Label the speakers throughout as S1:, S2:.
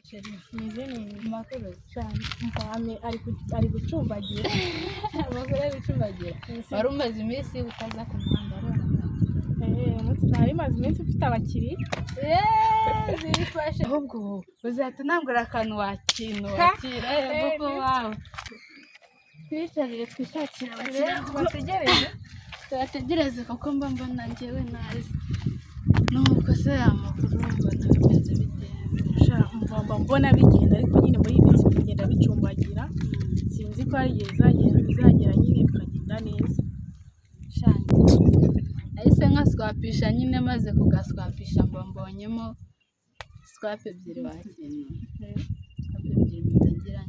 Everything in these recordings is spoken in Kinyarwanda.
S1: Meze neza
S2: makuru
S1: cyane mvame ari gucumbagira
S2: amakuru ari gucumbagira wari umaze iminsi utaza ku muhanda
S1: umunsi ntari maze iminsi ufite abakiriya
S2: zifashe ahubwo uzahita unangura akantu wakira kuko wawe twicarire twishakire abakiriya bategereze kuko mba mbona njyewe nazi nuko se amakuru mbona bimeze bite
S1: mbona bigenda ariko nyine muri iyi minsi bigenda bicumbagira sinzi ko hari igihe bizagera nyine bikagenda neza
S2: shanje ahise nkaswapisha nyine maze kugaswapisha mbonyemo swap ebyiri wakintu swap ebyiri mutagira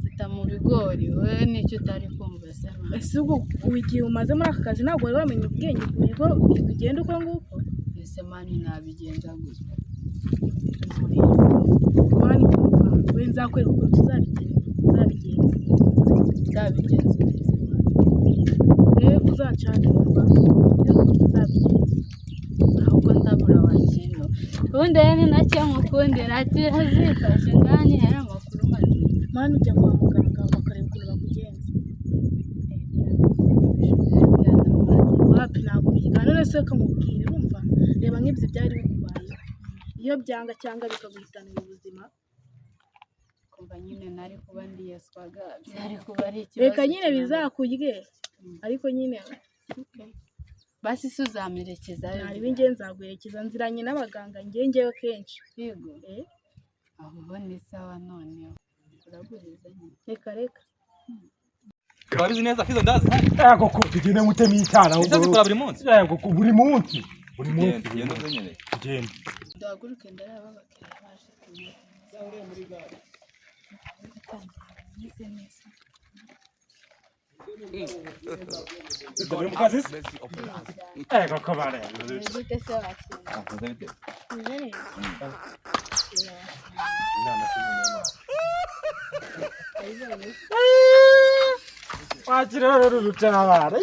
S2: zita mu bigori we nicyo utari kumva se
S1: ese ubwo igihe umaze muri aka kazi ntabwo wari wamenya ubwenge ku buryo bigenda uko nguko
S2: ese mani nabigenza gutya
S1: mani we nzakwereka ukuntu tuzabigenza uzacanirwa tuzabigenza
S2: ahubwo ndabura wakintu ubundi rero ni nacyo mukundira ati hazifashe ngani hari amakuru maze
S1: mani ujya kwa muganga bakareba ukuntu bakugenza wapi ntabwo bigana none se kamubwire wumva reba nk'ibyo byari bikubaye iyo byanga cyangwa bikaguhitanira ubuzima
S2: kumva nyine nari kuba ndiyeswaga byari kuba ari ikibazo
S1: reka nyine bizakurye ariko nyine
S2: basi se uzamerekezayo
S1: nari ngiye nzaguherekeza nziranye n'abaganga ngewe kenshi
S2: yego aho ubona isawa noneho uraguriza nyine
S1: reka
S3: Kabizi neza kizo ndazi.
S4: Yego ko tugende mutemi itara
S3: ahubwo. Ese zikora buri munsi?
S4: Yego ko buri munsi. Buri munsi
S3: genda nyene.
S4: Tugende.
S2: Ndaguruke ndaraba bakira baje kumwe.
S3: Zaure muri gare.
S4: Ndabona mukazi? Yego ko bare.
S2: Bite se wakira.
S3: Akoze bite?
S2: Nene.
S4: Wakira rero rutabara.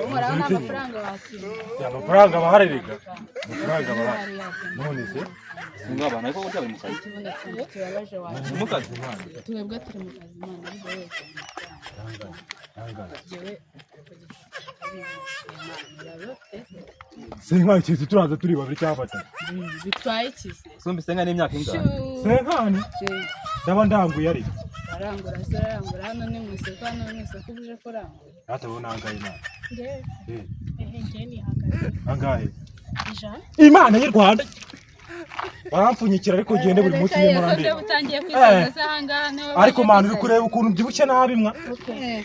S2: Murabona amafaranga wakira.
S4: Ya amafaranga bahaririga. Amafaranga bahari. None se
S3: Ngaba nako kujya mu kazi.
S2: Tubabaje wakira.
S3: Mu kazi.
S2: Twebwe turi mu kazi Imana ari wese.
S4: Senka ikizi turaza turi babiri cyangwa batatu.
S2: Bitwaye ikizi.
S3: Sumbi senga n'imyaka ingahe?
S4: Senkani? Ndaba ndanguye ari.
S2: Arangura se arangura hano ni mu isoko hano ni isoko uje kurangura.
S4: Atabona angahe na.
S1: ngiye nihagaze
S4: Angahe?
S1: ijana
S4: Imana y'u Rwanda. Barampfunyikira ariko ugende buri munsi y'umurande.
S2: Utangiye kwisaza se hangane.
S4: Ariko manu uri kureba ukuntu byibushye nabi mwa.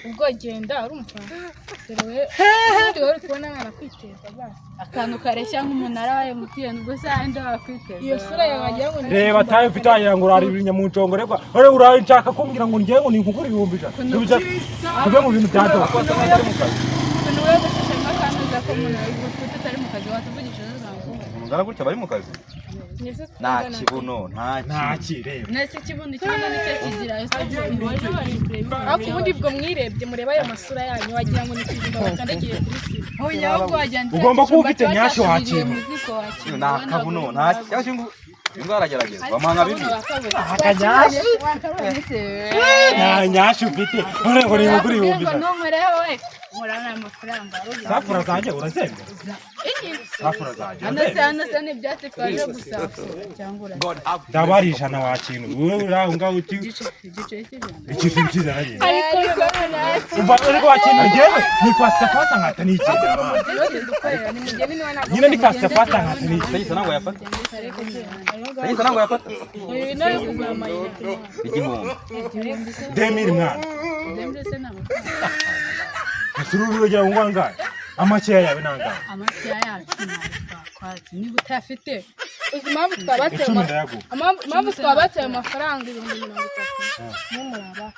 S1: ubwo genda urumva terewe uri kubona mwana kwiteza basi
S2: Akantu kareshya nk'umunara wa MTN ubwo se handi wakwiteza.
S1: iyo sura yawe wagira ngo
S4: Reba tayo mfitanye ngo urari ibinyamuncongoregwa. Ore uraye nshaka kumbwira ngo ngiye ngo ninkugura ibihumbi ijana. Kuve mu bintu byato.
S3: Akoze muri mu kazi.
S2: Kuno wewe gushishema kandi zako umunara ubwo tutari mu kazi watuvugishije zangu.
S3: Ngara gutya bari mu kazi. Nta kibuno, nta
S4: kireba.
S2: Nese kibuno cyane nicyo kigira waje bari kureba.
S1: ariko ubundi bwo mwirebye mureba ayo masura yanyu wagira ngo nikijimba bakandagiye kuri sima
S2: Oya ahubwo wajyana.
S4: Ugomba kuba ufite nyashyo wakira.
S3: nta kabuno, nta cyangwa ingwara gerageza. Bamanga bibi.
S4: Akanyashyo. Nta nyashyo ufite. Ore ngo ninkugura ibihumbi ijana.
S2: Numureho we. Murana amafaranga.
S4: Safura zanjye urazenga. Safura zanjye.
S2: Hano se ni byatsi twaje gusafura cyangwa
S4: Ndabari ijana wakintu. Wowe uraho ngaho uti
S2: igice cy'ijana.
S4: ikintu cyiza nagiye.
S2: Ariko nasi.
S4: Umva ariko wakintu ngewe ni fasta nkata nikigera. Nyine ni fasta nkata nikigera.
S3: Sayisa nango yafata. Sayisa nango yafata.
S1: nayo kugura amayinite
S3: Igihumbi.
S4: Demiri mwana.
S2: Dembe se namo.
S4: Sururu ujya ngwanga. Amakeya yawe nanga.
S2: Amakiya yacu nakwati niba utafite
S1: impamvu twabateye
S4: Icumi ndayagu.
S1: impamvu twabateye amafaranga 30,000 n'umuraba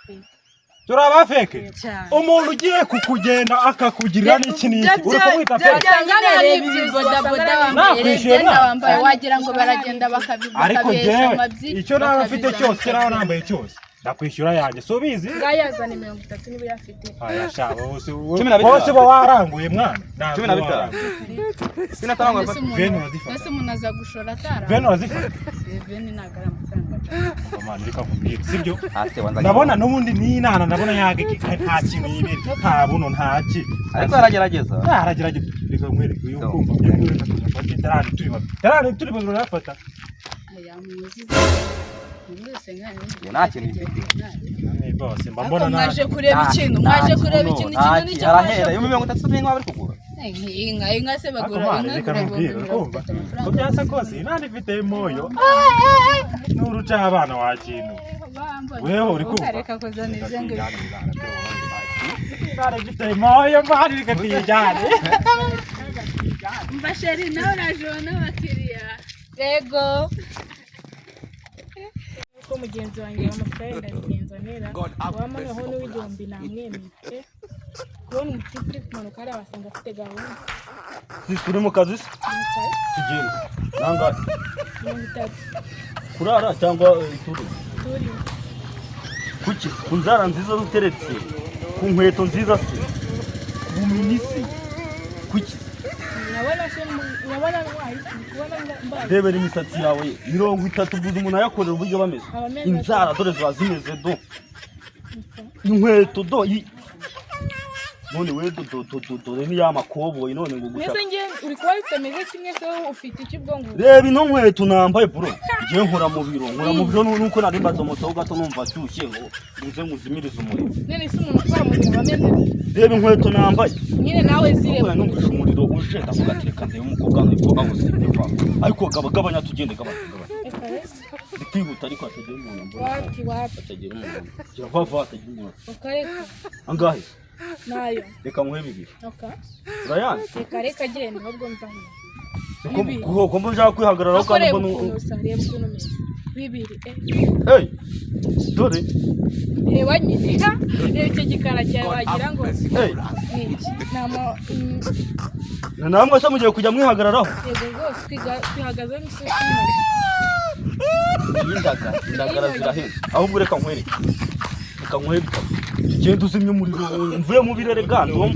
S4: Turabafeke. Umuntu ugiye kukugenda akakugirira n'iki n'iki. Uri kumwita feke.
S2: cyangwa ibyo bodaboda wambaye wagira ngo baragenda
S4: Ariko jewe icyo nawe afite cyose nawe nambaye cyose. ndakwishyura yanjye subizi
S1: ngayazana 30 niba yafite
S4: aya shaba bose
S3: 15
S4: bose bo waranguye mwana
S3: 15 sinatarangwa
S2: ese munaza gushora atara
S4: veno azifata
S2: veni nagara amafaranga
S4: mwana reka kubwira sibyo
S3: ase wanza
S4: ndabona nubundi ninana ndabona yagiki nta kintu yibiri nta buno ntaki
S3: ariko aragerageza
S4: reka nkwereke uyu kumva byo tarani turi bagura rafata
S2: ya muzi
S3: nta kintu
S4: ni bose mbona
S1: mwaje kureba ikintu n'icyo
S3: arahera yo 30 n'inka bari kugura
S2: inka se bagura
S4: kumva ko byasa kose nani mfite moyo nuruca abana wa kintu weho uri kumva
S2: reka kozanize ngo
S4: nari mfite moyo mari reka tijane
S2: mbasheri nawe urajona bakiriya yego
S1: ko mugenzi wanjye w'amafaranga ndabigenza nera wamanaho n'igihumbi namwemeye kubona umutima uri kumanuka ari abasanga afite gahunda
S4: turi mu kazi tugenda nanga
S1: 30
S4: kurara cyangwa turi
S1: turi
S4: ku nzara nziza zuteretse ku nkweto nziza se ku minisi kuki
S1: urabona wayi kubona mbaye
S4: rebera imisatsi yawe 30 guza umuntu ayakorera uburyo bameze inzara dore ziba zimeze do inkweto do none we do ni ya makoboyi none ngo gusa
S1: nese nge uri kuba bitameze kimwe se ufite iki bwo ngo
S4: reba ino nkweto nambaye bro ngiye nkora mu biro nuko nari mbazo moto gato numva cyushye ngo nze muzimirize umuriro
S1: nene se umuntu ukora mu biro bameze
S4: reba inkweto nambaye
S1: nyine nawe zireba
S4: numva umuriro uje ndavuga ati reka ndebe umukobwa n'umukobwa ngo sibiva ariko gabanya tugende gabanya kwihuta ariko atagera umuntu
S1: wapi
S4: atagera umuntu kirava atagera umuntu
S1: ukareka
S4: angahe
S1: nayo
S4: reka muhe bibiri
S3: Ryan
S1: reka genda ahubwo mvaho
S4: kuko mbona kwihagarara kandi mbona
S1: reba ukuntu meze bibiri
S4: hey dore
S1: reba nyine reba icyo gikara cyawe wagira ngo
S4: hey
S1: nama
S4: namwe se mugiye kujya mwihagararaho
S1: yego rwose twihagaze n'isuku
S4: indagara ziraheze ahubwo reka nkwereke tugenda uzimye umuriro mvuye mu birere gando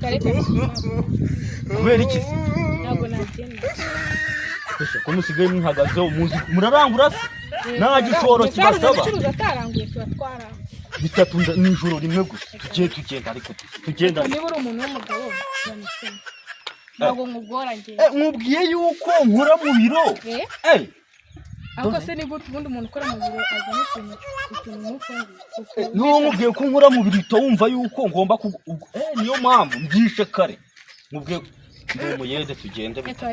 S1: reka
S4: kubera iki
S1: ntabwo nagenda
S4: ko musigaye mwihagazeho murarangura se nta gishoro kibasaba
S1: ubucuruzi ataranguye tubatwara
S4: bitatu nijoro rimwe gusa tugenda ariko tugenda
S1: niba uri umuntu w'umugabo yanisema ntabwo nkugora njye
S4: nkubwiye yuko nkora mu biro
S1: ako se ni gute ubundi umuntu ukora mu biro azana ikintu nk'uko
S4: niwo nkubwiye ko nkora mu biro uhita wumva yuko ngomba niyo mpamvu mbyishe kare nkubwiye ndi umuyede tugende
S1: reka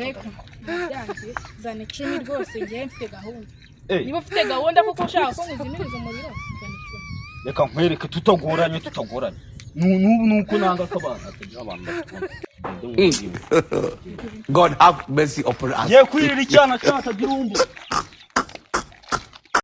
S1: byanjye zana 10 rwose ngiye mfite gahunda niba ufite gahunda kuko ushaka ko nguzimiriza umuriro zana 10
S4: reka nkwereke tutagoranye nubu nuko nanga ko abantu atagira abantu
S5: God have mercy upon us.
S4: ye kwirira icyana cyatagira umbu